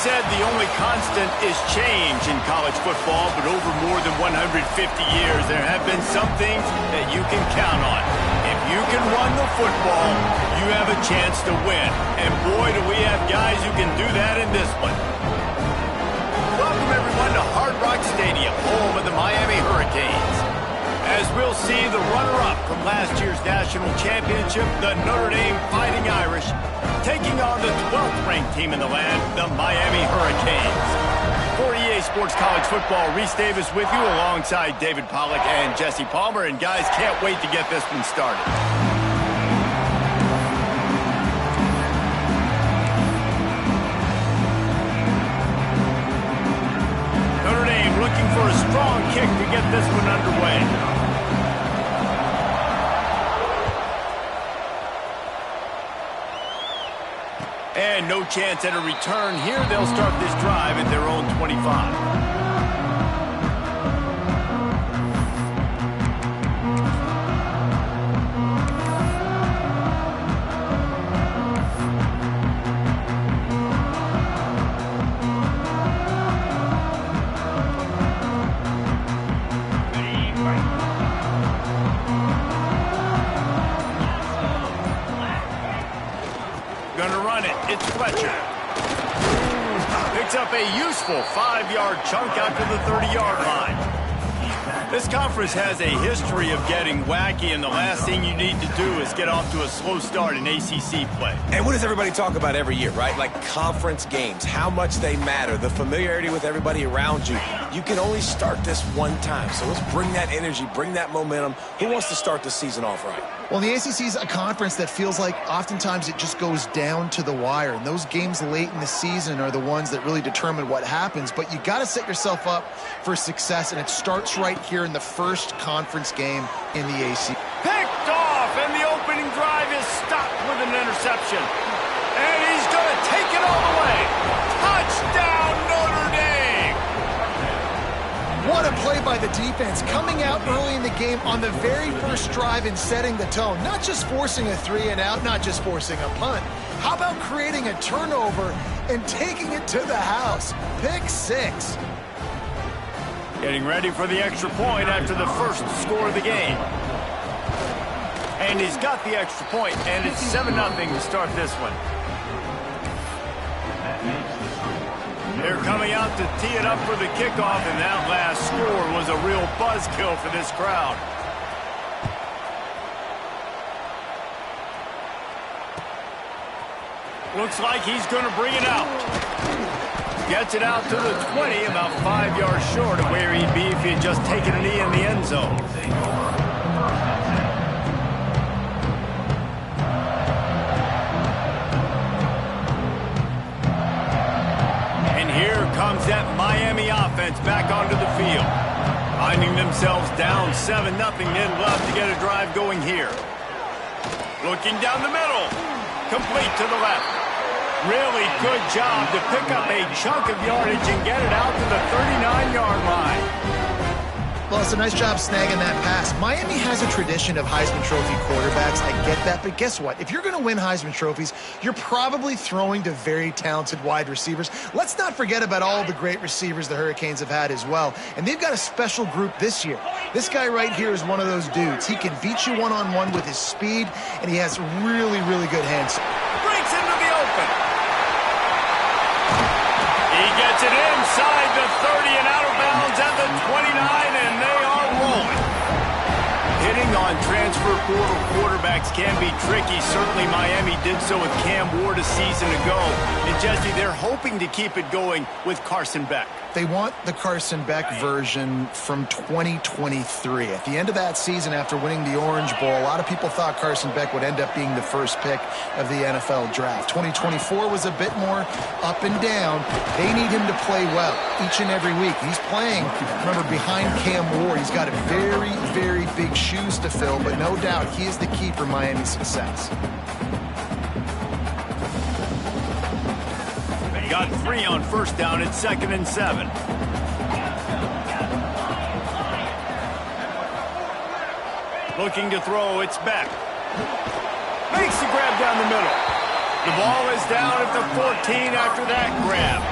said the only constant is change in college football, but over more than 150 years, there have been some things that you can count on. If you can run the football, you have a chance to win. And boy, do we have guys who can do that in this one. Welcome, everyone, to Hard Rock Stadium, home of the Miami Hurricanes. As we'll see, the runner-up from last year's national championship, the Notre Dame Fighting Irish, taking on the 12th-ranked team in the land, the Miami Hurricanes. For EA Sports College Football, Reese Davis with you alongside David Pollack and Jesse Palmer. And guys, can't wait to get this one started. Notre Dame looking for a strong kick to get this one underway. And no chance at a return here. They'll start this drive at their own 25. Picks up a useful 5-yard chunk out to the 30-yard line. This conference has a history of getting wacky, and the last thing you need to do is get off to a slow start in ACC play. And what does everybody talk about every year, right? Like conference games, how much they matter, the familiarity with everybody around you. You can only start this one time, so let's bring that energy, bring that momentum. Who wants to start the season off right? Well, the ACC is a conference that feels like oftentimes it just goes down to the wire. And those games late in the season are the ones that really determine what happens. But you got to set yourself up for success, and it starts right here in the first conference game in the ACC. Picked off, and the opening drive is stopped with an interception. And he's going to take it all the way. Touchdown, Notre Dame! What a play by the defense, coming out early in the game on the very first drive and setting the tone. Not just forcing a 3-and-out, not just forcing a punt. How about creating a turnover and taking it to the house? Pick 6. Getting ready for the extra point after the first score of the game. And he's got the extra point, and it's 7-0 to start this one. They're coming out to tee it up for the kickoff, and that last score was a real buzzkill for this crowd. Looks like he's going to bring it out. Gets it out to the 20, about 5 yards short of where he'd be if he had just taken a knee in the end zone. Here comes that Miami offense back onto the field. Finding themselves down 7-0, they'd love to get a drive going here. Looking down the middle. Complete to the left. Really good job to pick up a chunk of yardage and get it out to the 39-yard line. Well, it's a nice job snagging that pass. Miami has a tradition of Heisman Trophy quarterbacks. I get that, but guess what? If you're going to win Heisman Trophies, you're probably throwing to very talented wide receivers. Let's not forget about all the great receivers the Hurricanes have had as well. And they've got a special group this year. This guy right here is one of those dudes. He can beat you one-on-one with his speed, and he has really, really good hands. Breaks into the open. He gets it inside the 30 and out of bounds at the 29, and they are rolling. Hitting on transfer portal quarterbacks can be tricky. Certainly Miami did so with Cam Ward a season ago. And Jesse, they're hoping to keep it going with Carson Beck. They want the Carson Beck version from 2023. At the end of that season, after winning the Orange Bowl, a lot of people thought Carson Beck would end up being the first pick of the NFL draft. 2024 was a bit more up and down. They need him to play well each and every week. He's playing, remember, behind Cam Ward. He's got a very, very big shoes to fill, but no doubt he is the key for Miami's success. Got 3 on first down. It's 2nd and 7. Looking to throw. It's Beck. Makes the grab down the middle. The ball is down at the 14 after that grab.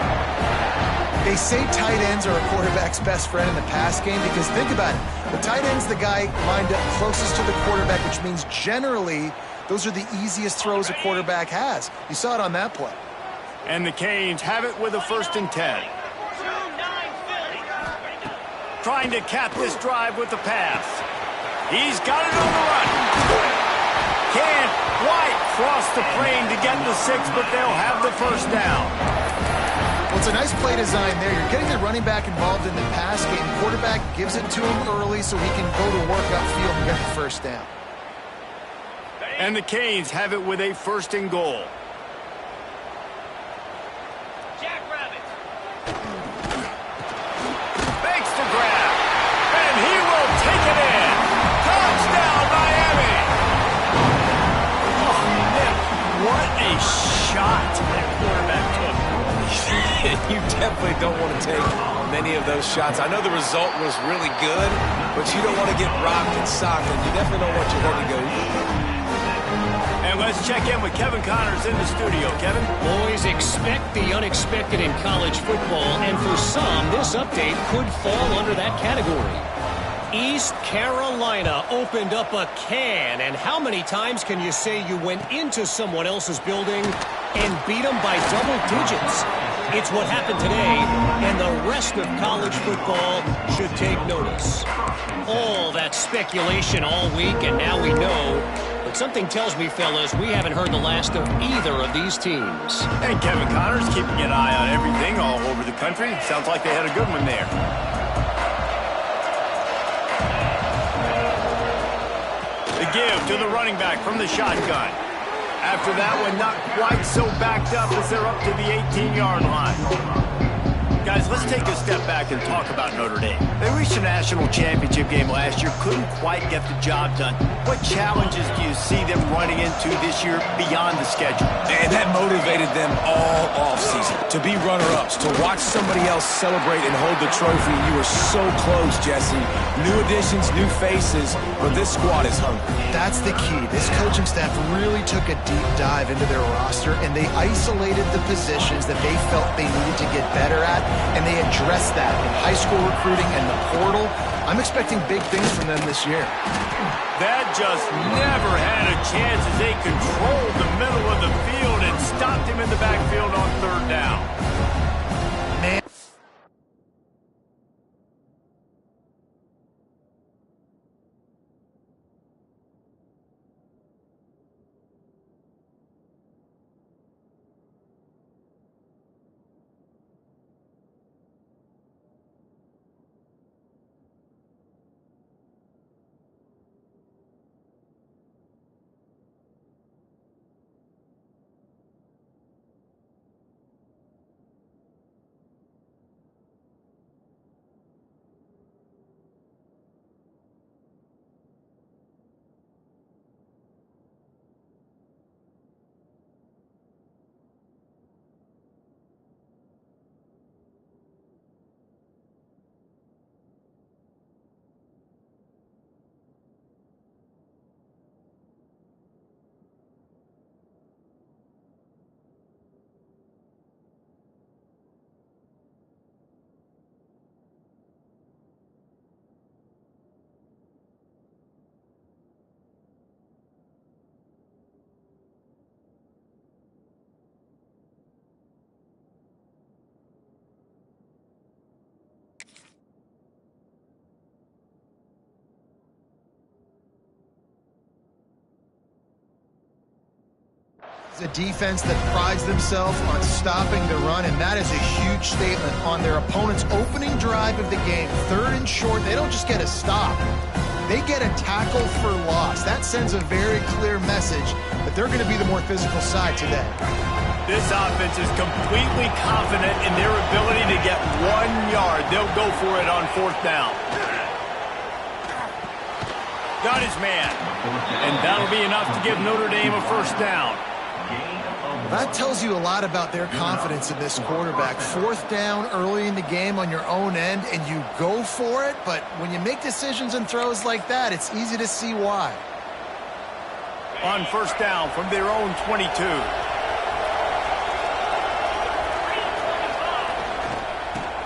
They say tight ends are a quarterback's best friend in the pass game because think about it. The tight end's the guy lined up closest to the quarterback, which means generally those are the easiest throws a quarterback has. You saw it on that play. And the Canes have it with a 1st and 10. Trying to cap this drive with the pass. He's got it on the run. Can't quite cross the plane to get the 6, but they'll have the 1st down. Well, it's a nice play design there. You're getting the running back involved in the pass game. Quarterback gives it to him early so he can go to work upfield and get the 1st down. And the Canes have it with a 1st and goal. Makes the grab. And he will take it in. Touchdown, Miami. Oh, Nick, what a shot that quarterback took. You definitely don't want to take many of those shots. I know the result was really good, but you don't want to get rocked and socked, and you definitely don't want your head to go. And let's check in with Kevin Connors in the studio. Kevin? Boys, expect the unexpected in college football, and for some, this update could fall under that category. East Carolina opened up a can, and how many times can you say you went into someone else's building and beat them by double digits? It's what happened today, and the rest of college football should take notice. All that speculation all week, and now we know. But something tells me, fellas, we haven't heard the last of either of these teams. And Kevin Connors keeping an eye on everything all over the country. Sounds like they had a good one there. The give to the running back from the shotgun. After that one, not quite so backed up as they're up to the 18-yard line. Guys, let's take a step back and talk about Notre Dame. They reached a national championship game last year, couldn't quite get the job done. What challenges do you see them running into this year beyond the schedule? And that motivated them all offseason to be runner-ups, to watch somebody else celebrate and hold the trophy. You were so close, Jesse. New additions, new faces, but this squad is hungry. That's the key. This coaching staff really took a deep dive into their roster, and they isolated the positions that they felt they needed to get better at, and they addressed that in high school recruiting and the portal. I'm expecting big things from them this year. That just never had a chance as they controlled the middle of the field and stopped him in the backfield on 3rd down. Man. It's a defense that prides themselves on stopping the run, and that is a huge statement on their opponent's opening drive of the game. 3rd and short, they don't just get a stop. They get a tackle for loss. That sends a very clear message that they're going to be the more physical side today. This offense is completely confident in their ability to get 1 yard. They'll go for it on 4th down. Got his man. And that'll be enough to give Notre Dame a 1st down. That tells you a lot about their confidence in this quarterback. 4th down early in the game on your own end, and you go for it, but when you make decisions and throws like that, it's easy to see why. On 1st down from their own 22.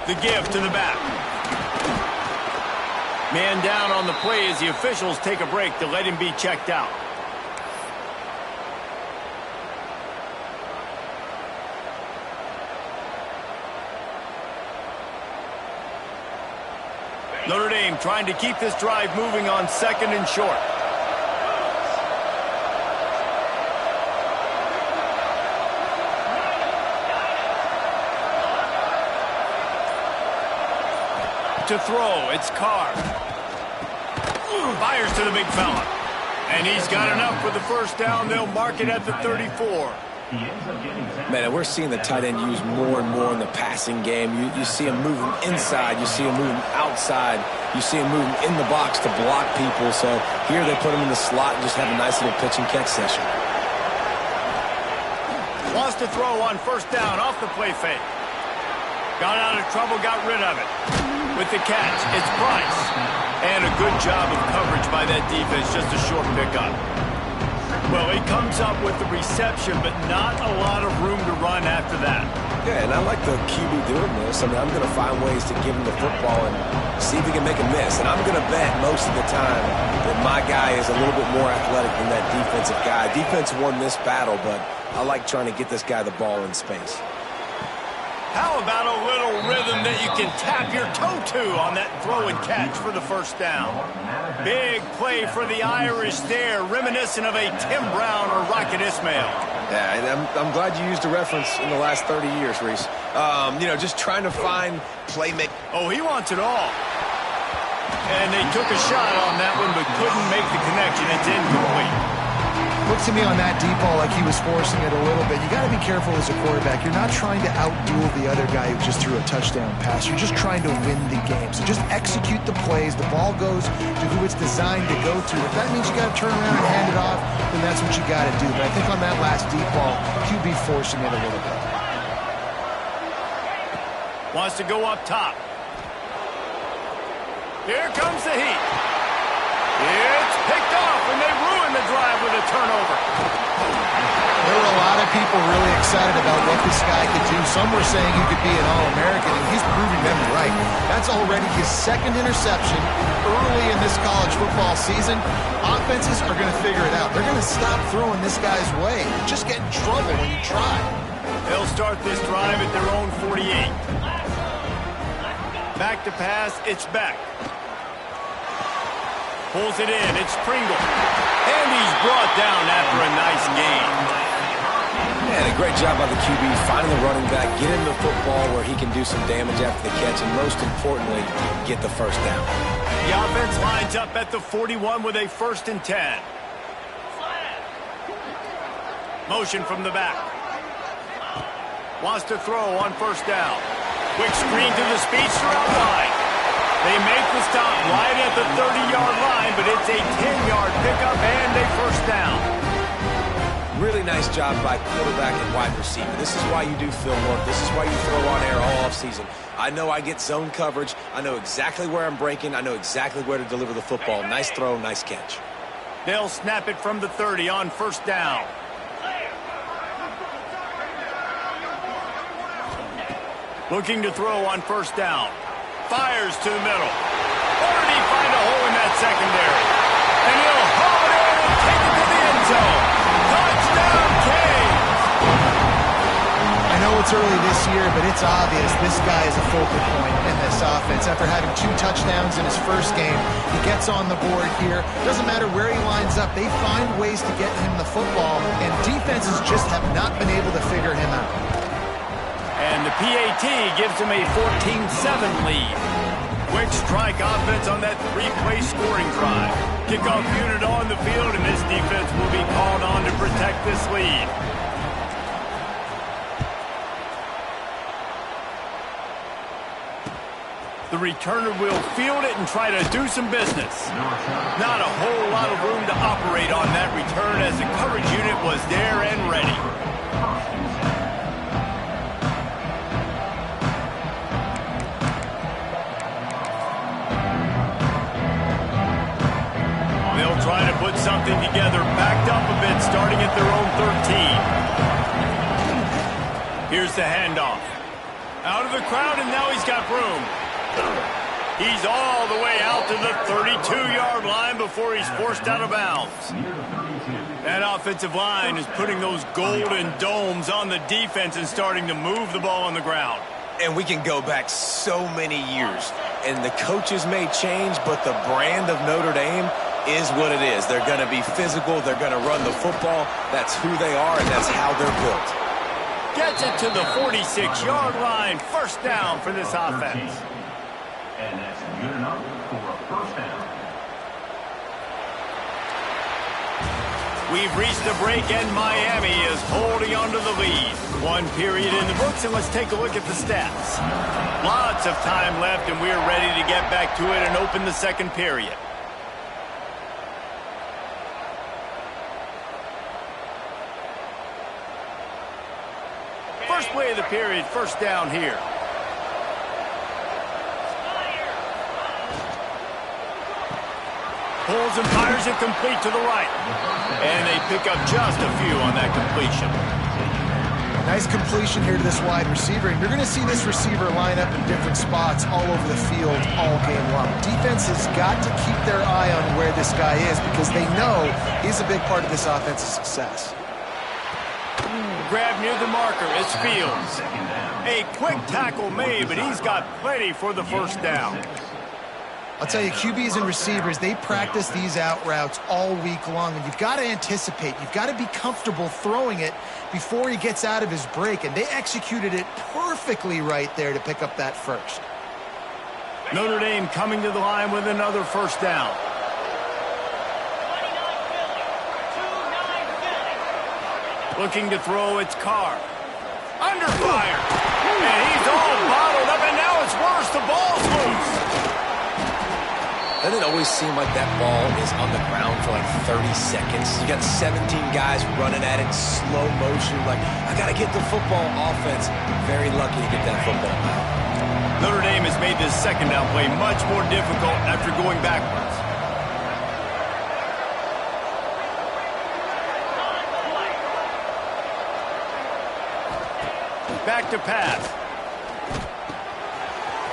The give to the back. Man down on the play as the officials take a break to let him be checked out. Notre Dame trying to keep this drive moving on 2nd and short. To throw, it's Carr. Fires to the big fella. And he's got enough for the first down. They'll mark it at the 34. Man, we're seeing the tight end used more and more in the passing game. You see him moving inside. You see him moving outside. You see him moving in the box to block people. So here they put him in the slot and just have a nice little pitch and catch session. Wants to throw on first down off the play fake. Got out of trouble, got rid of it. With the catch, it's Price. And a good job of coverage by that defense, just a short pickup. Well, he comes up with the reception, but not a lot of room to run after that. Yeah, and I like the QB doing this. I mean, I'm going to find ways to give him the football and see if he can make a miss. And I'm going to bet most of the time that my guy is a little bit more athletic than that defensive guy. Defense won this battle, but I like trying to get this guy the ball in space. How about a little rhythm that you can tap your toe to on that throw and catch for the first down? Big play for the Irish there, reminiscent of a Tim Brown or Rocket Ismail. Yeah, and I'm glad you used a reference in the last 30 years, Reese. You know, just trying to find playmaking. Oh, he wants it all. And they took a shot on that one, but couldn't make the connection. It's incomplete. Looked to me on that deep ball like he was forcing it a little bit. You got to be careful as a quarterback. You're not trying to outduel the other guy who just threw a touchdown pass. You're just trying to win the game. So just execute the plays. The ball goes to who it's designed to go to. If that means you got to turn around and hand it off, then that's what you got to do. But I think on that last deep ball, QB forcing it a little bit. Wants to go up top. Here comes the heat. It's picked off, and they ruin the drive with a turnover. There were a lot of people really excited about what this guy could do. Some were saying he could be an All-American, and he's proving them right. That's already his 2nd interception early in this college football season. Offenses are going to figure it out. They're going to stop throwing this guy's way. You just get in trouble when you try. They'll start this drive at their own 48. Back to pass, it's Beck. Pulls it in, it's Pringle. And he's brought down after a nice gain. Man, a great job by the QB, finding the running back, get him the football where he can do some damage after the catch, and most importantly, get the first down. The offense lines up at the 41 with a 1st and 10. Motion from the back. Wants to throw on first down. Quick screen to the speedster out wide. They make the stop right at the 30-yard line, but it's a 10-yard pickup and a first down. Really nice job by quarterback and wide receiver. This is why you do film work. This is why you throw on air all offseason. I know I get zone coverage. I know exactly where I'm breaking. I know exactly where to deliver the football. Nice throw, nice catch. They'll snap it from the 30 on first down. Looking to throw on first down. Fires to the middle. Or did he find a hole in that secondary? And he'll haul it in and take it to the end zone. Touchdown, Canes! I know it's early this year, but it's obvious this guy is a focal point in this offense. After having 2 touchdowns in his first game, he gets on the board here. Doesn't matter where he lines up. They find ways to get him the football, and defenses just have not been able to figure him out. And the PAT gives him a 14-7 lead. Quick strike offense on that 3-play scoring drive. Kickoff unit on the field, and this defense will be called on to protect this lead. The returner will field it and try to do some business. Not a whole lot of room to operate on that return as the coverage unit was there and ready. Trying to put something together, backed up a bit, starting at their own 13. Here's the handoff. Out of the crowd, and now he's got room. He's all the way out to the 32-yard line before he's forced out of bounds. That offensive line is putting those golden domes on the defense and starting to move the ball on the ground. And we can go back so many years, and the coaches may change, but the brand of Notre Dame is what it is. They're going to be physical. They're going to run the football. That's who they are, and that's how they're built. Gets it to the 46-yard line. First down for this offense. And that's good enough for a first down. We've reached the break, and Miami is holding on to the lead. One period in the books, and let's take a look at the stats. Lots of time left, and we're ready to get back to it and open the second period. First play of the period, first down here. Pulls and fires it complete to the right. And they pick up just a few on that completion. Nice completion here to this wide receiver. And you're going to see this receiver line up in different spots all over the field all game long. Defense has got to keep their eye on where this guy is because they know he's a big part of this offense's success. Grab near the marker. It's Fields. A quick tackle made, but he's got plenty for the first down. I'll tell you, QBs and receivers, they practice these out routes all week long, and you've got to anticipate. You've got to be comfortable throwing it before he gets out of his break, and they executed it perfectly right there to pick up that first. Notre Dame coming to the line with another first down. Looking to throw, it's Carr. Under fire. And he's all bottled up, and now it's worse. The ball's loose. Doesn't it always seem like that ball is on the ground for like 30 seconds? You got 17 guys running at it, slow motion. Like, I got to get the football. Offense, very lucky to get that football out. Notre Dame has made this second down play much more difficult after going backwards. Back to pass.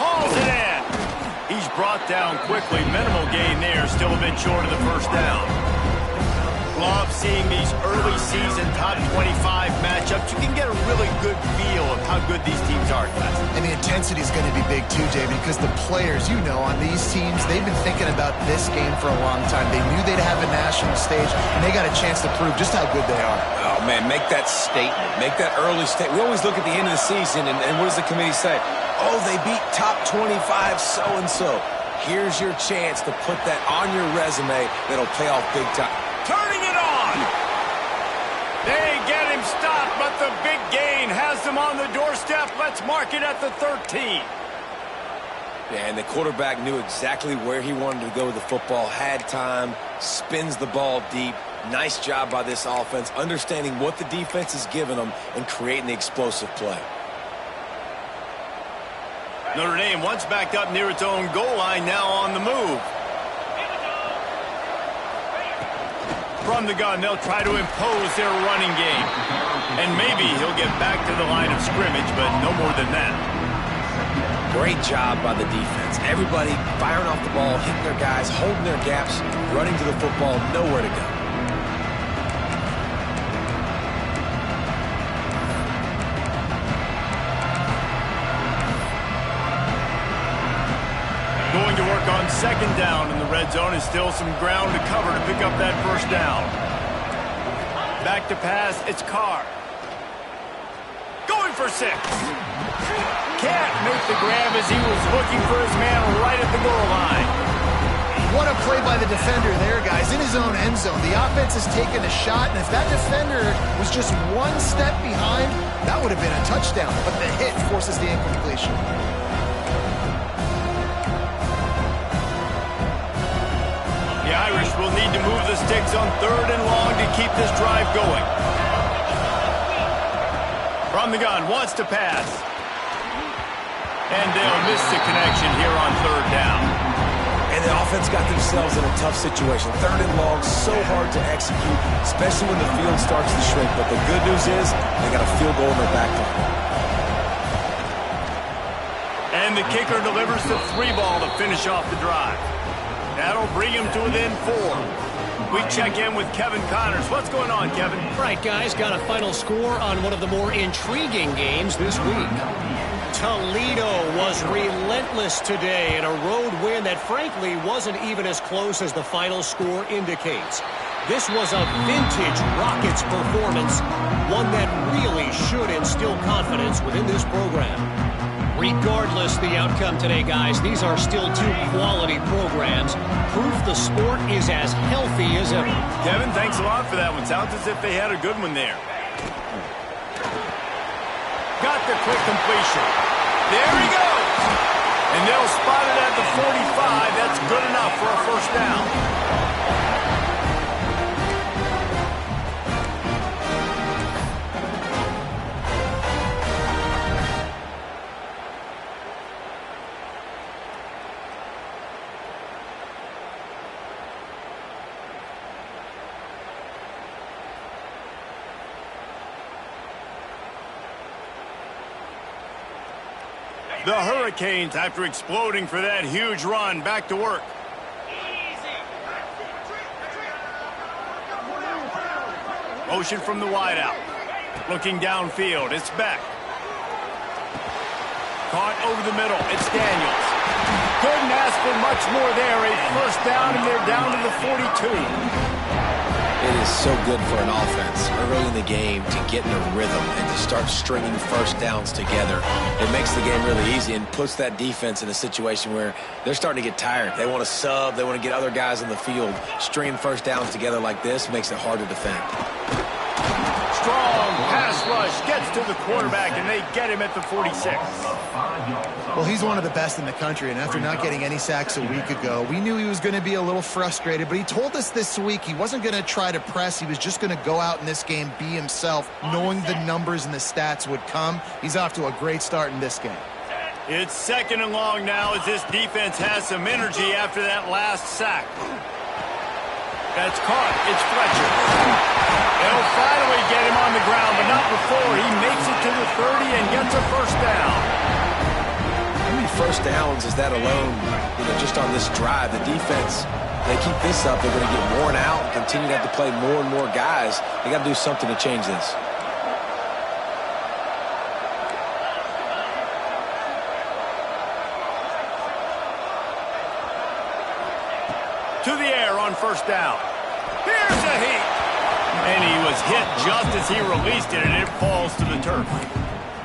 Hauls it in. He's brought down quickly. Minimal gain there. Still a bit short of the first down. Love seeing these early season top 25 matchups. You can get a really good feel of how good these teams are, guys. And the intensity is going to be big too, Jay, because the players, you know, on these teams, they've been thinking about this game for a long time. They knew they'd have a national stage, and they got a chance to prove just how good they are. Oh, man, make that statement. Make that early statement. We always look at the end of the season, and what does the committee say? Oh, they beat top 25 so-and-so. Here's your chance to put that on your resume that'll pay off big time. Turning it on. They get him stopped, but the big gain has them on the doorstep. Let's mark it at the 13. Yeah, and the quarterback knew exactly where he wanted to go with the football, had time, spins the ball deep. Nice job by this offense, understanding what the defense is giving them and creating the explosive play. Notre Dame once backed up near its own goal line, now on the move. From the gun, they'll try to impose their running game. And maybe he'll get back to the line of scrimmage, but no more than that. Great job by the defense. Everybody firing off the ball, hitting their guys, holding their gaps, running to the football, nowhere to go. Going to work on second down in the red zone. Is still some ground to cover to pick up that first down. Back to pass, it's Carr. Going for 6. Can't make the grab as he was looking for his man right at the goal line. What a play by the defender there, guys. In his own end zone, the offense has taken a shot, and if that defender was just one step behind, that would have been a touchdown. But the hit forces the incompletion. The Irish will need to move the sticks on 3rd and long to keep this drive going. From the gun, wants to pass. And they'll miss the connection here on 3rd down. And the offense got themselves in a tough situation. 3rd and long, so hard to execute, especially when the field starts to shrink. But the good news is they got a field goal in their back pocket. And the kicker delivers the 3-ball to finish off the drive. That'll bring him to within 4. We check in with Kevin Connors. What's going on, Kevin? Right, guys, got a final score on one of the more intriguing games this week. Toledo was relentless today in a road win that frankly wasn't even as close as the final score indicates. This was a vintage Rockets performance, one that really should instill confidence within this program. Regardless the outcome today, guys, these are still two quality programs. Proof the sport is as healthy as ever. Kevin, thanks a lot for that one. Sounds as if they had a good one there. Got the quick completion. There he goes. And they'll spot it at the 45. That's good enough for a first down. The Hurricanes, after exploding for that huge run, back to work. Motion from the wideout. Looking downfield, it's Beck. Caught over the middle, it's Daniels. Couldn't ask for much more there. A first down, and they're down to the 42. It is so good for an offense early in the game to get in a rhythm and to start stringing first downs together. It makes the game really easy and puts that defense in a situation where they're starting to get tired. They want to sub. They want to get other guys on the field. Stringing first downs together like this makes it hard to defend. Strong pass rush gets to the quarterback, and they get him at the 46. Well, he's one of the best in the country, and after not getting any sacks a week ago, we knew he was going to be a little frustrated, but he told us this week he wasn't going to try to press. He was just going to go out in this game, be himself, knowing the numbers and the stats would come. He's off to a great start in this game. It's second and long now as this defense has some energy after that last sack. That's caught. It's Fletcher. They'll finally get him on the ground, but not before he makes it to the 30 and gets a first down. How many first downs is that alone, just on this drive? The defense, they keep this up, they're going to get worn out, continue to have to play more and more guys. They got to do something to change this. To the air on first down. Here's a heat. And he was hit just as he released it, and it falls to the turf.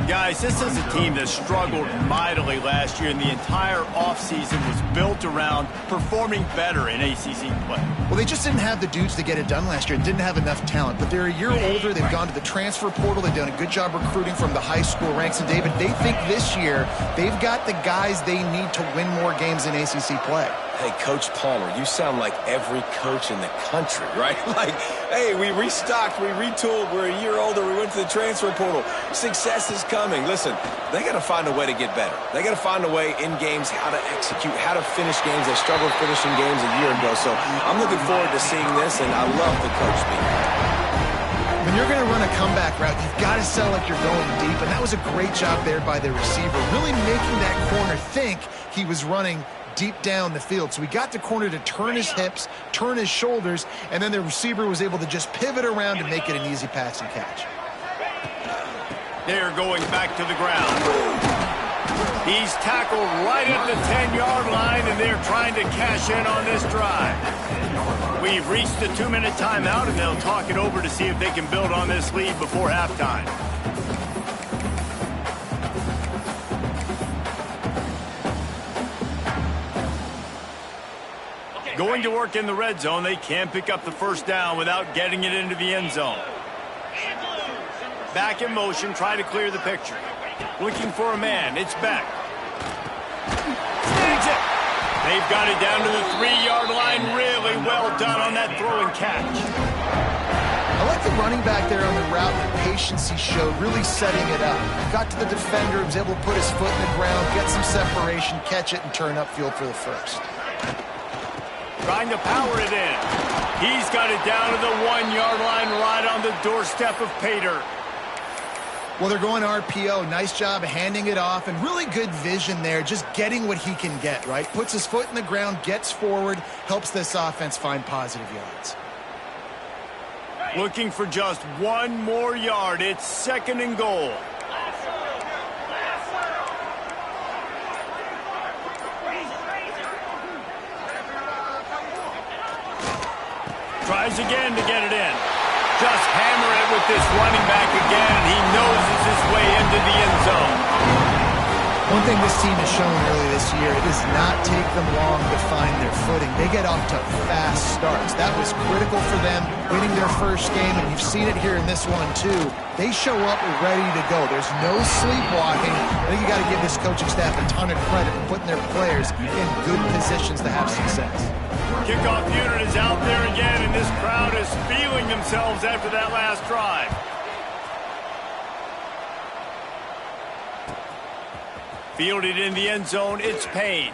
Guys, this is a team that struggled mightily last year, and the entire offseason was built around performing better in ACC play. Well, they just didn't have the dudes to get it done last year and didn't have enough talent. But they're a year older. They've gone to the transfer portal. They've done a good job recruiting from the high school ranks. And, David, they think this year they've got the guys they need to win more games in ACC play. Hey, Coach Palmer, you sound like every coach in the country, right? Like, hey, we restocked, we retooled, we're a year older, we went to the transfer portal. Success is coming. Listen, they got to find a way to get better. They got to find a way in games how to execute, how to finish games. They struggled finishing games a year ago. So I'm looking forward to seeing this, and I love the coach speak. When you're going to run a comeback route, you've got to sell like you're going deep, and that was a great job there by the receiver, really making that corner think he was running deep down the field. So he got the corner to turn his hips, turn his shoulders, and then the receiver was able to just pivot around and make it an easy pass and catch. They're going back to the ground. He's tackled right at the 10-yard line, and they're trying to cash in on this drive. We've reached the 2-minute timeout, and they'll talk it over to see if they can build on this lead before halftime. Going to work in the red zone, they can't pick up the first down without getting it into the end zone. Back in motion, try to clear the picture. Looking for a man, it's Beck. Snags it. They've got it down to the 3-yard line. Really well done on that throw and catch. I like the running back there on the route and the patience he showed, really setting it up. Got to the defender, was able to put his foot in the ground, get some separation, catch it, and turn upfield for the first. Trying to power it in. He's got it down to the 1-yard line right on the doorstep of Pater. Well, they're going RPO. Nice job handing it off, and really good vision there, just getting what he can get, right? Puts his foot in the ground, gets forward, helps this offense find positive yards. Looking for just one more yard. It's 2nd and goal. Tries again to get it in. Just hammer it with this running back again. He noses his way into the end zone. One thing this team has shown early this year, it does not take them long to find their footing. They get off to fast starts. That was critical for them, winning their first game, and you've seen it here in this one too. They show up ready to go. There's no sleepwalking. I think you got to give this coaching staff a ton of credit for putting their players in good positions to have success. Kickoff unit is out there again, and this crowd is feeling themselves after that last drive. Fielded in the end zone, it's Payne.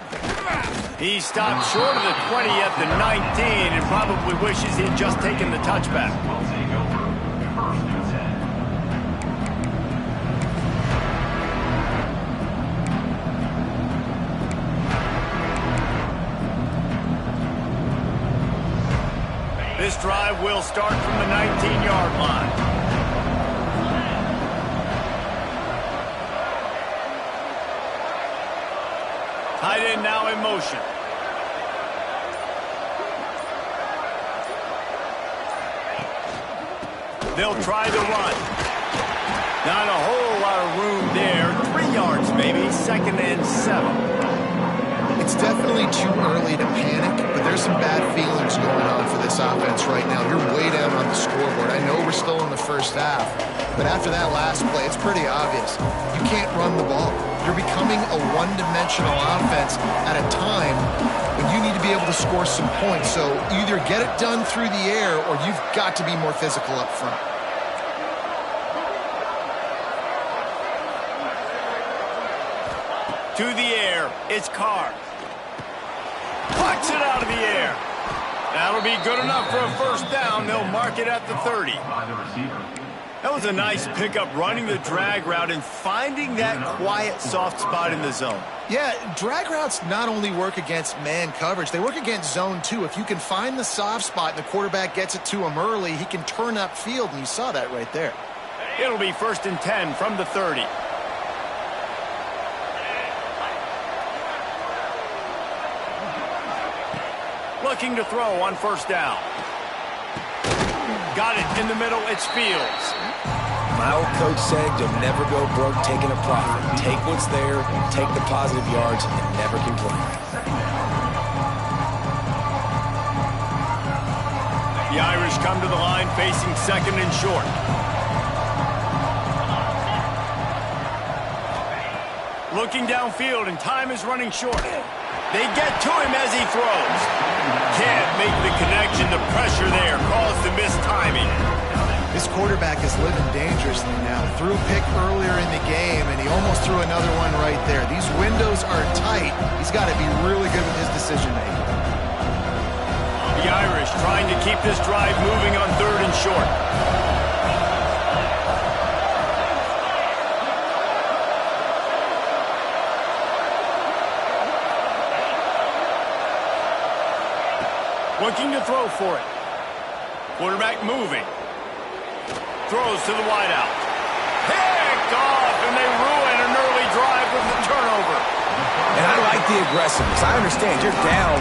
He stopped short of the 20 at the 19 and probably wishes he had just taken the touchback. Will take over 1st and 10. This drive will start from the 19-yard line. Tight end now in motion. They'll try the run. Not a whole lot of room there. 3 yards maybe. 2nd and 7. It's definitely too early to panic, but there's some bad feelings going on for this offense right now. You're way down on the scoreboard. I know we're still in the first half, but after that last play, it's pretty obvious. You can't run the ball. You're becoming a one-dimensional offense at a time when you need to be able to score some points. So either get it done through the air or you've got to be more physical up front. To the air, it's Carr. Plucks it out of the air. That'll be good enough for a first down. They'll mark it at the 30. By the receiver. That was a nice pickup, running the drag route and finding that quiet, soft spot in the zone. Yeah, drag routes not only work against man coverage, they work against zone too. If you can find the soft spot and the quarterback gets it to him early, he can turn upfield, and you saw that right there. It'll be 1st and 10 from the 30. Looking to throw on 1st down. Got it in the middle, it's Fields. My old coach said you'll never go broke taking a profit. Take what's there, take the positive yards, and never complain. The Irish come to the line facing 2nd and short. Looking downfield, and time is running short. They get to him as he throws. Can't make the connection. The pressure there caused the missed timing. This quarterback is living dangerously now. Threw a pick earlier in the game, and he almost threw another one right there. These windows are tight. He's got to be really good with his decision-making. The Irish trying to keep this drive moving on 3rd and short. Looking to throw for it. Quarterback moving. Throws to the wideout. Picked off, and they ruin an early drive with the turnover. And I like the aggressiveness. I understand you're down,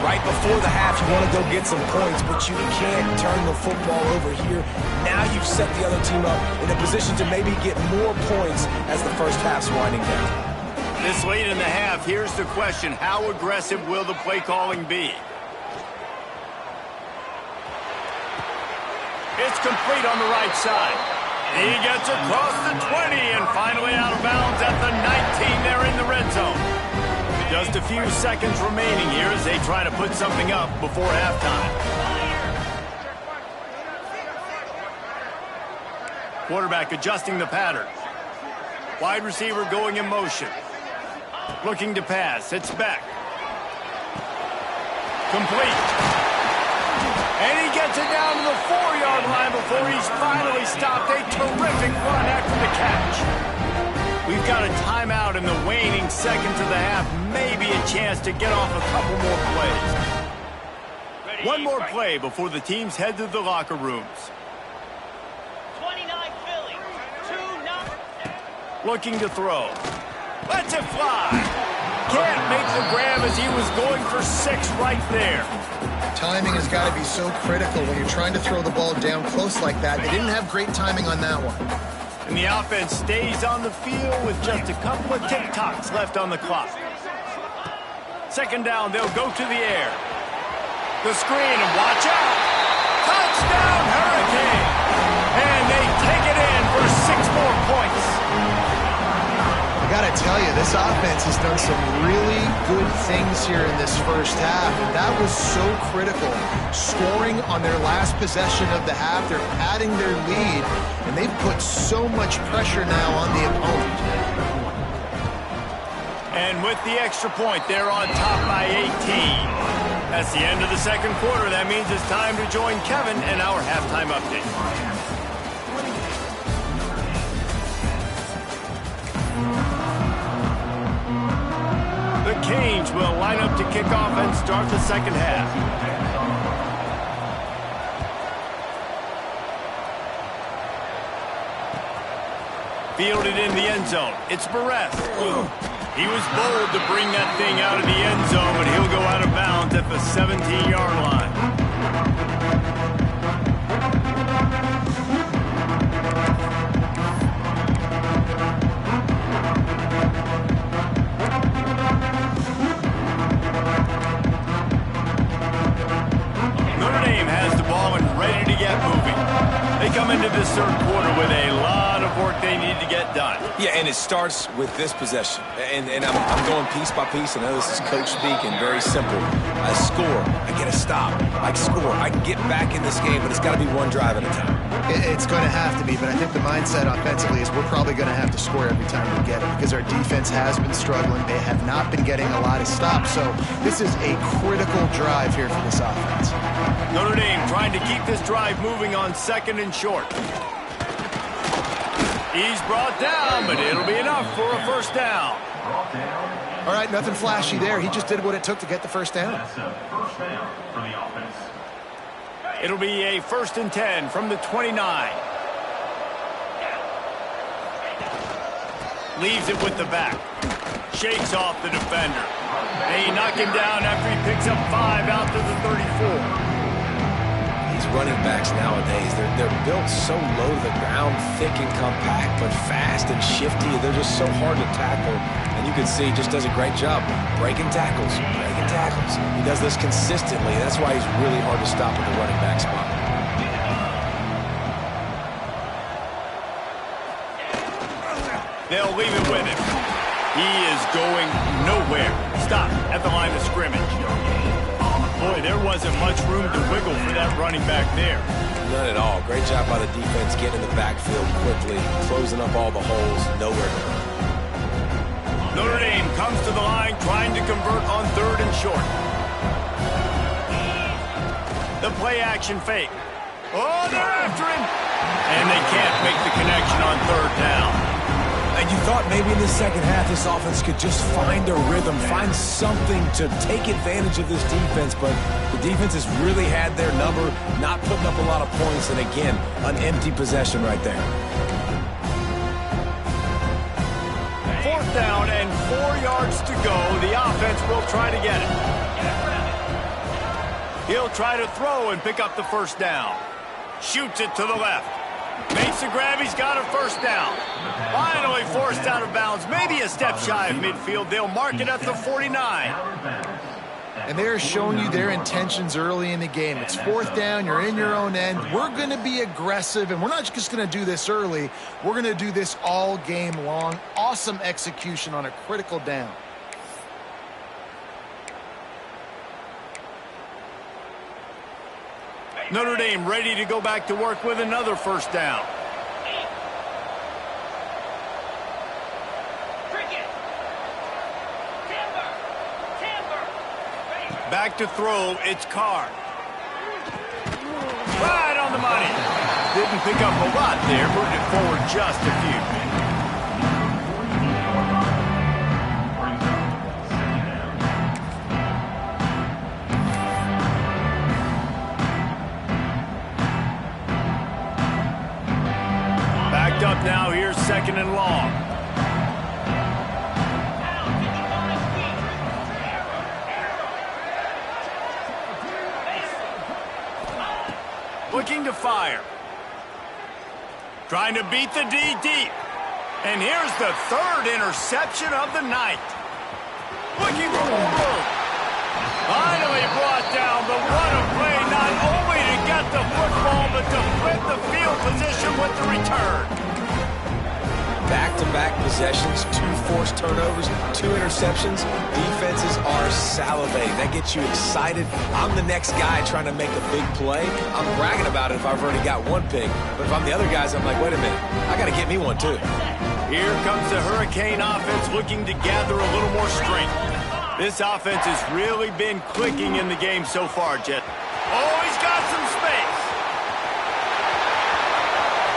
right before the half. You want to go get some points, but you can't turn the football over here. Now you've set the other team up in a position to maybe get more points as the first half's winding down. This late in the half, here's the question. How aggressive will the play calling be? It's complete on the right side. He gets across the 20 and finally out of bounds at the 19 there in the red zone. Just a few seconds remaining here as they try to put something up before halftime. Quarterback adjusting the pattern. Wide receiver going in motion. Looking to pass. It's back. Complete. And he gets it down to the 4-yard line before he's finally stopped. A terrific run after the catch. We've got a timeout in the waning seconds of the half. Maybe a chance to get off a couple more plays. One more play before the teams head to the locker rooms. 29 Philly, 2-0. Looking to throw. Lets it fly. Can't make the grab as he was going for 6 right there. Timing has got to be so critical when you're trying to throw the ball down close like that. They didn't have great timing on that one. And the offense stays on the field with just a couple of tick-tocks left on the clock. Second down, they'll go to the air. The screen, and watch out. Touchdown, Hurricane. And they take it in for 6 more points. I got to tell you, this offense has done some really good things here in this first half. And that was so critical. Scoring on their last possession of the half, they're padding their lead, and they've put so much pressure now on the opponent. And with the extra point, they're on top by 18. That's the end of the second quarter. That means it's time to join Kevin and our halftime update. The Canes will line up to kick off and start the second half. Fielded in the end zone. It's Barres. He was bold to bring that thing out of the end zone, but he'll go out of bounds at the 17-yard line. Notre Dame has the ball and ready to get moving. They come into this third quarter with a lot of work they need to get done. Yeah, and it starts with this possession. And I'm going piece by piece. I know this is coach speak and very simple. I score. I get a stop. I score. I can get back in this game, but it's got to be one drive at a time. It's going to have to be, but I think the mindset offensively is we're probably going to have to score every time we get it because our defense has been struggling. They have not been getting a lot of stops, so this is a critical drive here for this offense. Notre Dame trying to keep this drive moving on second and short. He's brought down, but it'll be enough for a first down. All right, nothing flashy there. He just did what it took to get the first down. That's a first down for the offense. It'll be a 1st and 10 from the 29. Leaves it with the back. Shakes off the defender. They knock him down after he picks up 5 out to the 34. Running backs nowadays, they're built so low to the ground, thick and compact, but fast and shifty. They're just so hard to tackle. And you can see he just does a great job breaking tackles, breaking tackles. He does this consistently. That's why he's really hard to stop at the running back spot. They'll leave it with him. He is going nowhere. Stop at the line of scrimmage. Boy, there wasn't much room to wiggle for that running back there. None at all. Great job by the defense getting in the backfield quickly, closing up all the holes, nowhere to run. Notre Dame comes to the line trying to convert on 3rd and short. The play action fake. Oh, they're after him. And they can't make the connection on 3rd down. And you thought maybe in the second half this offense could just find a rhythm, find something to take advantage of this defense, but the defense has really had their number, not putting up a lot of points, and again, an empty possession right there. 4th down and 4 yards to go. The offense will try to get it. He'll try to throw and pick up the first down. Shoots it to the left. Makes the grab, he's got a first down. Finally forced out of bounds, maybe a step shy of midfield. They'll mark it at the 49. And they're showing you their intentions early in the game. It's 4th down, you're in your own end. We're going to be aggressive, and we're not just going to do this early. We're going to do this all game long. Awesome execution on a critical down. Notre Dame ready to go back to work with another first down. Back to throw, it's Carr. Didn't pick up a lot there, moved it forward just a few. Backed up now, here's 2nd and long. Looking to fire. Trying to beat the D deep. And here's the 3rd interception of the night. Looking for more room. Finally brought down, but what a play, not only to get the football, but to flip the field position with the return. Back-to-back possessions, 2 forced turnovers, 2 interceptions. Defenses are salivating. That gets you excited. I'm the next guy trying to make a big play. I'm bragging about it if I've already got 1 pick. But if I'm the other guys, I'm like, wait a minute, I got to get me 1 too. Here comes the Hurricane offense looking to gather a little more strength. This offense has really been clicking in the game so far, Jet. Oh, he's got some space.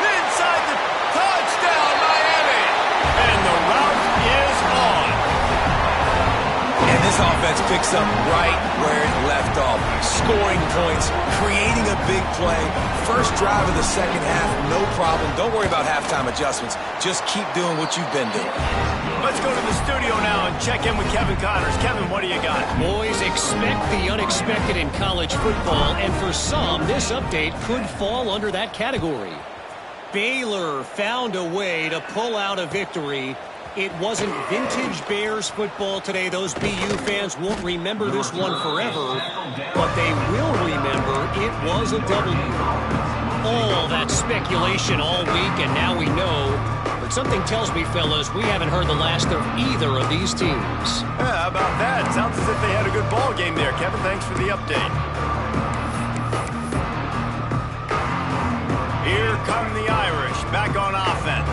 Inside the touchdown, Miami. And the route is on. And this offense picks up right where it left off. Scoring points, creating a big play. First drive of the 2nd half, no problem. Don't worry about halftime adjustments. Just keep doing what you've been doing. Let's go to the studio now and check in with Kevin Connors. Kevin, what do you got? Boys, expect the unexpected in college football, and for some, this update could fall under that category. Baylor found a way to pull out a victory. It wasn't vintage Bears football today. Those BU fans won't remember this one forever, but they will remember it was a W. All that speculation all week, and now we know. But something tells me, fellas, we haven't heard the last of either of these teams. Yeah, how about that? Sounds as if they had a good ball game there. Kevin, thanks for the update. Here come the Irish, back on offense.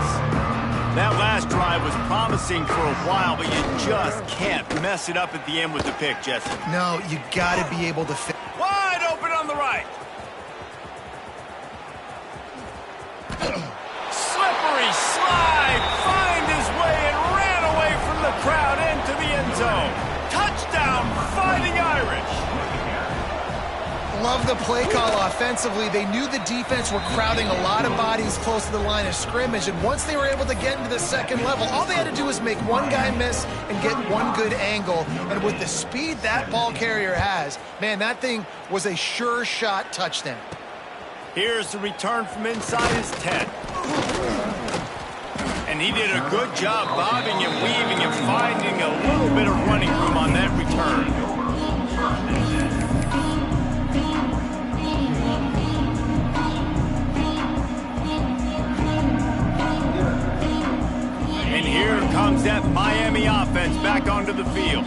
That last drive was promising for a while, but you just can't mess it up at the end with the pick, Jesse. No, you got to be able to fit. Wide open on the right. Slippery slide, find his way and ran away from the crowd into the end zone. Touchdown, Fighting Irish. Love the play call offensively. They knew the defense were crowding a lot of bodies close to the line of scrimmage, and once they were able to get into the 2nd level, all they had to do was make 1 guy miss and get 1 good angle. And with the speed that ball carrier has, man, that thing was a sure shot touchdown. Here's the return from inside his 10. And he did a good job bobbing and weaving and finding a little bit of running room on that return. And here comes that Miami offense back onto the field.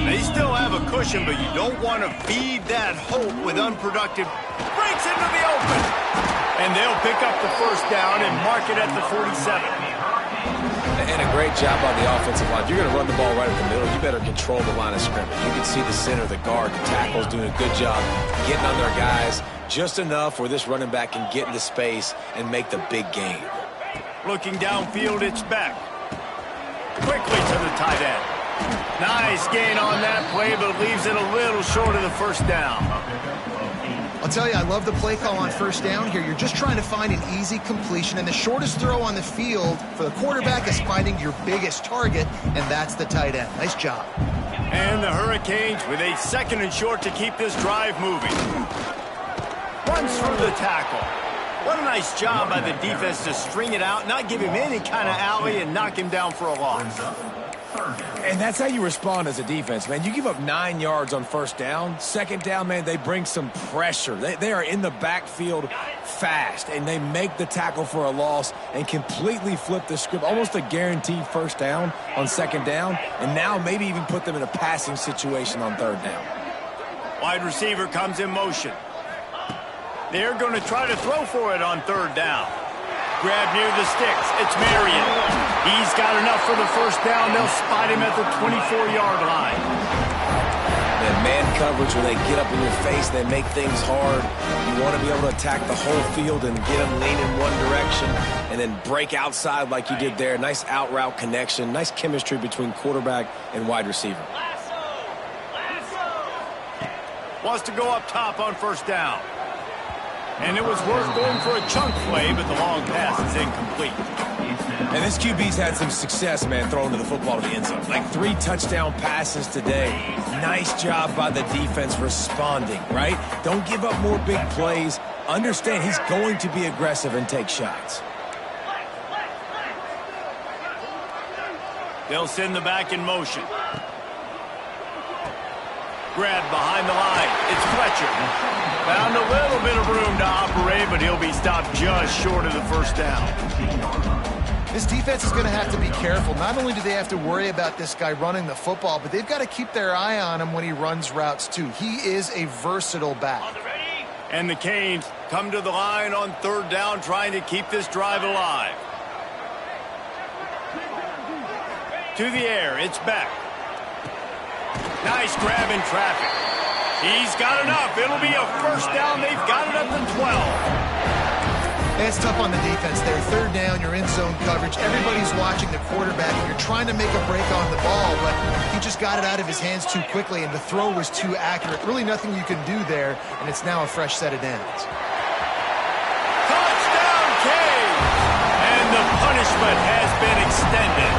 They still have a cushion, but you don't want to feed that hope with unproductive. Breaks into the open. And they'll pick up the 1st down and mark it at the 47. And a great job on the offensive line. If you're going to run the ball right up the middle, you better control the line of scrimmage. You can see the center, the guard, the tackles doing a good job getting on their guys just enough where this running back can get into space and make the big game. Looking downfield, it's back. Quickly to the tight end. Nice gain on that play, but leaves it a little short of the 1st down. I'll tell you, I love the play call on 1st down here. You're just trying to find an easy completion, and the shortest throw on the field for the quarterback is finding your biggest target, and that's the tight end. Nice job. And the Hurricanes with a 2nd and short to keep this drive moving. Runs through the tackle. What a nice job by the defense to string it out, not give him any kind of alley, and knock him down for a loss. And that's how you respond as a defense, man. You give up 9 yards on 1st down. 2nd down, man, they bring some pressure. They are in the backfield fast, and they make the tackle for a loss and completely flip the script. Almost a guaranteed 1st down on 2nd down, and now maybe even put them in a passing situation on 3rd down. Wide receiver comes in motion. They're going to try to throw for it on 3rd down. Grab near the sticks. It's Marion. He's got enough for the 1st down. They'll spot him at the 24-yard line. Man, man coverage, when they get up in your face, they make things hard. You want to be able to attack the whole field and get them leaning one direction and then break outside like you did there. Nice out route connection, nice chemistry between quarterback and wide receiver. Wants to go up top on first down. And it was worth going for a chunk play, but the long pass is incomplete. And this QB's had some success, man, throwing to the football to the end zone. Like 3 touchdown passes today. Nice job by the defense responding, right? Don't give up more big plays. Understand he's going to be aggressive and take shots. They'll send the back in motion. Grab behind the line. It's Fletcher. Found a little bit of room to operate, but he'll be stopped just short of the first down. This defense is going to have to be careful. Not only do they have to worry about this guy running the football, but they've got to keep their eye on him when he runs routes too. He is a versatile back. And the Canes come to the line on third down, trying to keep this drive alive. To the air, it's Beck. Nice grab in traffic. He's got enough. It'll be a first down. They've got it up to 12. It's tough on the defense there. Third down, you're in zone coverage. Everybody's watching the quarterback, and you're trying to make a break on the ball, but he just got it out of his hands too quickly, and the throw was too accurate. Really nothing you can do there, and it's now a fresh set of downs. Touchdown, Canes! And the punishment has been extended.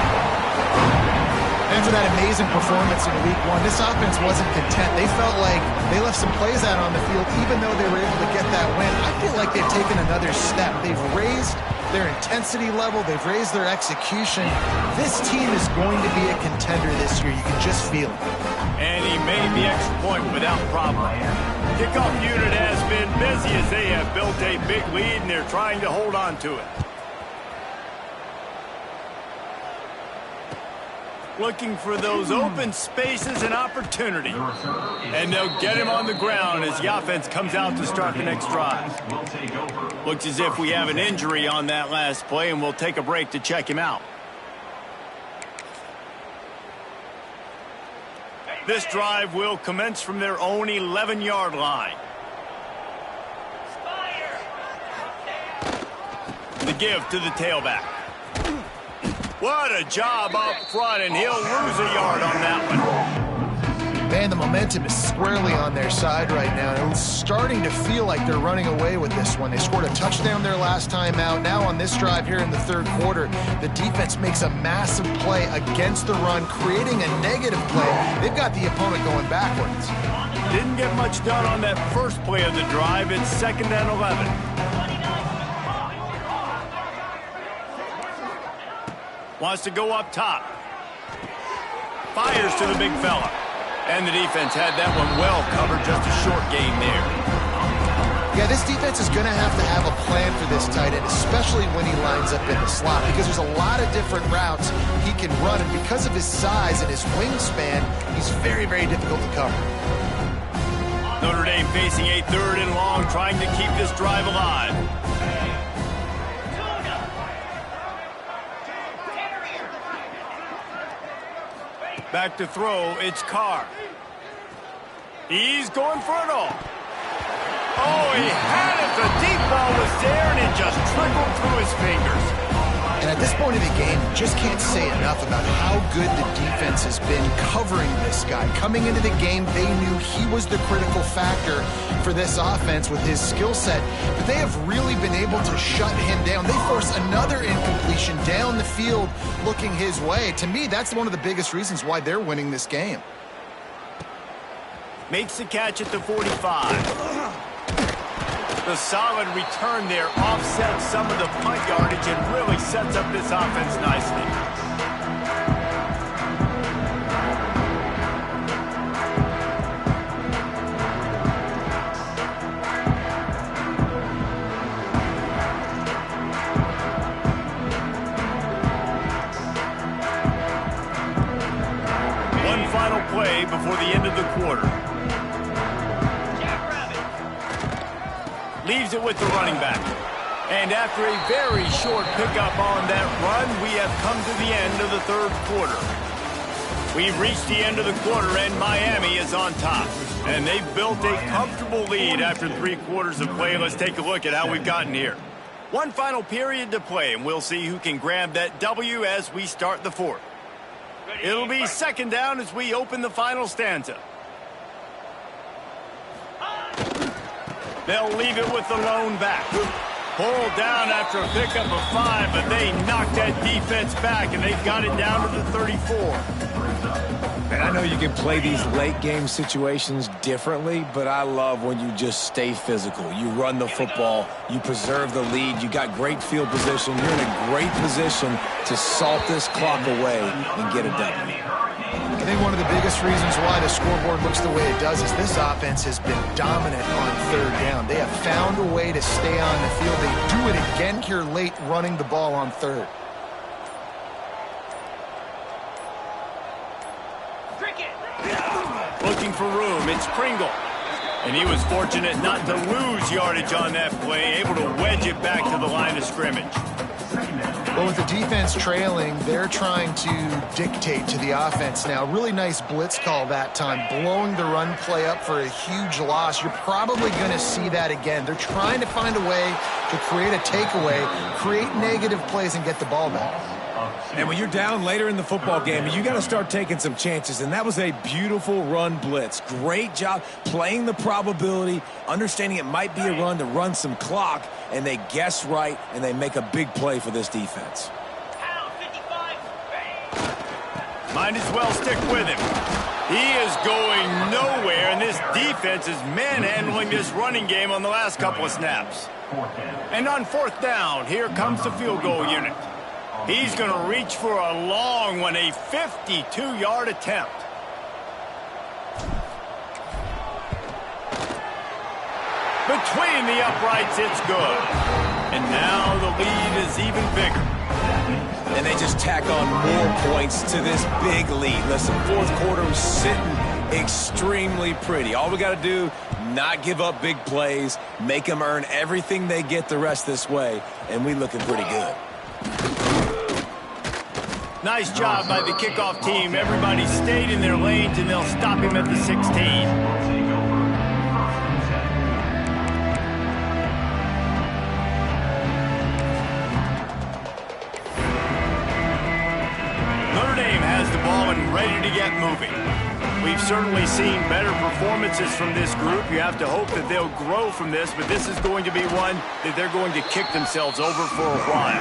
After that amazing performance in Week 1, this offense wasn't content. They felt like they left some plays out on the field, even though they were able to get that win. I feel like they've taken another step. They've raised their intensity level. They've raised their execution. This team is going to be a contender this year. You can just feel it. And he made the extra point without problem. Kickoff unit has been busy as they have built a big lead, and they're trying to hold on to it. Looking for those open spaces and opportunity. And they'll get him on the ground as the offense comes out to start the next drive. Looks as if we have an injury on that last play, and we'll take a break to check him out. This drive will commence from their own 11-yard line. The give to the tailback. What a job up front, and he'll lose a yard on that one. Man, the momentum is squarely on their side right now. And it's starting to feel like they're running away with this one. They scored a touchdown their last time out. Now on this drive here in the third quarter, the defense makes a massive play against the run, creating a negative play. They've got the opponent going backwards. Didn't get much done on that first play of the drive. It's 2nd and 11. Wants to go up top. Fires to the big fella. And the defense had that one well covered. Just a short gain there. Yeah, this defense is going to have a plan for this tight end, especially when he lines up in the slot, because there's a lot of different routes he can run, and because of his size and his wingspan, he's very, very difficult to cover. Notre Dame facing a 3rd and long, trying to keep this drive alive. Back to throw, it's Carr. He's going for it all. Oh, he had it. The deep ball was there, and it just trickled through his fingers. And at this point of the game, you just can't say enough about how good the defense has been covering this guy. Coming into the game, they knew he was the critical factor for this offense with his skill set, but they have really been able to shut him down. They force another incompletion down the field looking his way. To me, that's one of the biggest reasons why they're winning this game. Makes the catch at the 45. The solid return there offsets some of the punt yardage and really sets up this offense nicely. One final play before the end of the quarter. Leaves it with the running back. And after a very short pickup on that run, we have come to the end of the third quarter. We've reached the end of the quarter, and Miami is on top. And they've built a comfortable lead after 3 quarters of play. Let's take a look at how we've gotten here. One final period to play, and we'll see who can grab that W as we start the 4th. It'll be 2nd down as we open the final stanza. They'll leave it with the lone back. Pulled down after a pickup of 5, but they knocked that defense back, and they've got it down to the 34. And I know you can play these late game situations differently, but I love when you just stay physical. You run the football, you preserve the lead, you got great field position, you're in a great position to salt this clock away and get a W. I think one of the biggest reasons why the scoreboard looks the way it does is this offense has been dominant on 3rd down. They have found a way to stay on the field. They do it again here late, running the ball on 3rd. Looking for room, it's Pringle. And he was fortunate not to lose yardage on that play, able to wedge it back to the line of scrimmage. Well, with the defense trailing, they're trying to dictate to the offense now. Really nice blitz call that time, blowing the run play up for a huge loss. You're probably going to see that again. They're trying to find a way to create a takeaway, create negative plays, and get the ball back. And when you're down later in the football game, you got to start taking some chances, and that was a beautiful run blitz. Great job playing the probability, understanding it might be a run to run some clock, and they guess right, and they make a big play for this defense. Might as well stick with him. He is going nowhere, and this defense is manhandling this running game on the last couple of snaps. And on 4th down, here comes the field goal unit. He's going to reach for a long one, a 52-yard attempt. Between the uprights, it's good. And now the lead is even bigger. And they just tack on more points to this big lead. Listen, 4th quarter was sitting extremely pretty. All we got to do, not give up big plays, make them earn everything they get the rest this way, and we looking pretty good. Nice job by the kickoff team. Everybody stayed in their lanes, and they'll stop him at the 16. Notre Dame has the ball and ready to get moving. We've certainly seen better performances from this group. You have to hope that they'll grow from this, but this is going to be one that they're going to kick themselves over for a while.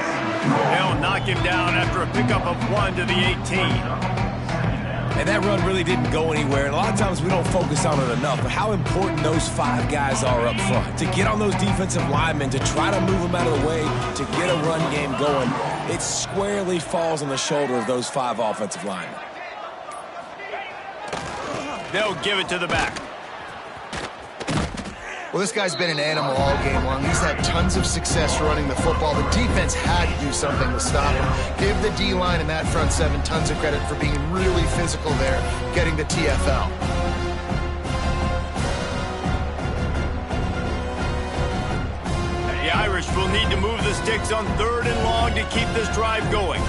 They'll knock him down after a pickup of 1 to the 18. And that run really didn't go anywhere. And a lot of times we don't focus on it enough, but how important those 5 guys are up front. To get on those defensive linemen, to try to move them out of the way, to get a run game going, it squarely falls on the shoulder of those 5 offensive linemen. They'll give it to the back. Well, this guy's been an animal all game long. He's had tons of success running the football. The defense had to do something to stop him. Give the D-line and that front 7 tons of credit for being really physical there, getting the TFL. The Irish will need to move the sticks on 3rd and long to keep this drive going.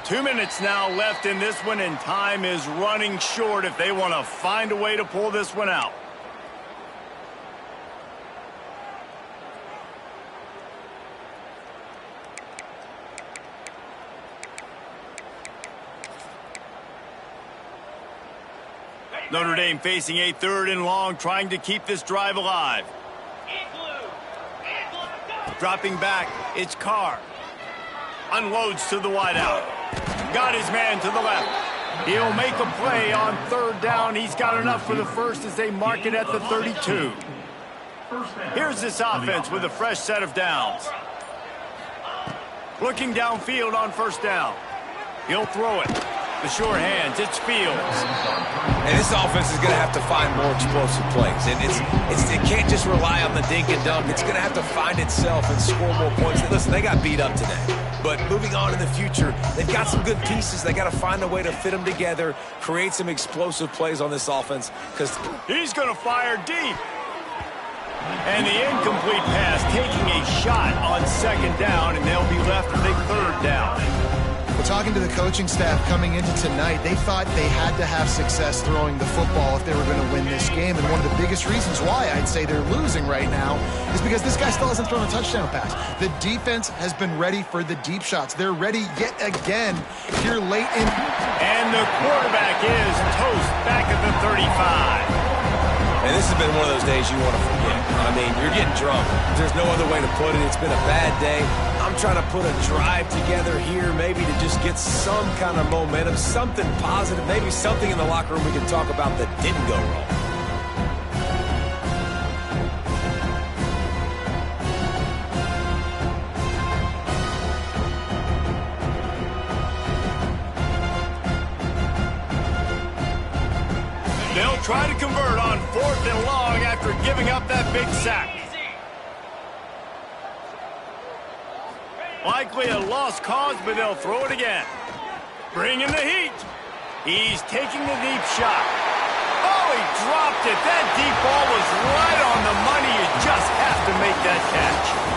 Two minutes now left in this one, and time is running short if they want to find a way to pull this one out. Notre Dame facing a 3rd and long, trying to keep this drive alive. Dropping back, it's Carr. Unloads to the wideout. Got his man to the left. He'll make a play on 3rd down. He's got enough for the first as they mark it at the 32. Here's this offense with a fresh set of downs. Looking downfield on 1st down. He'll throw it. The sure hands, it's Fields. And this offense is going to have to find more explosive plays. And it can't just rely on the dink and dunk. It's going to have to find itself and score more points. Listen, they got beat up today. But moving on in the future, they've got some good pieces. They got to find a way to fit them together, create some explosive plays on this offense. Because he's going to fire deep. And the incomplete pass taking a shot on second down, and they'll be left with a third down. Well, talking to the coaching staff coming into tonight, they thought they had to have success throwing the football if they were going to win this game. And one of the biggest reasons why I'd say they're losing right now is because this guy still hasn't thrown a touchdown pass. The defense has been ready for the deep shots. They're ready yet again here late in. And the quarterback is toast back at the 35. And this has been one of those days you want to forget. I mean, you're getting drunk. There's no other way to put it. It's been a bad day. I'm trying to put a drive together here maybe to just get some kind of momentum, something positive, maybe something in the locker room we can talk about that didn't go wrong. They'll try to convert on 4th and long after giving up that big sack. Likely a lost cause, but they'll throw it again. Bringing the heat. He's taking the deep shot. Oh, he dropped it. That deep ball was right on the money. You just have to make that catch.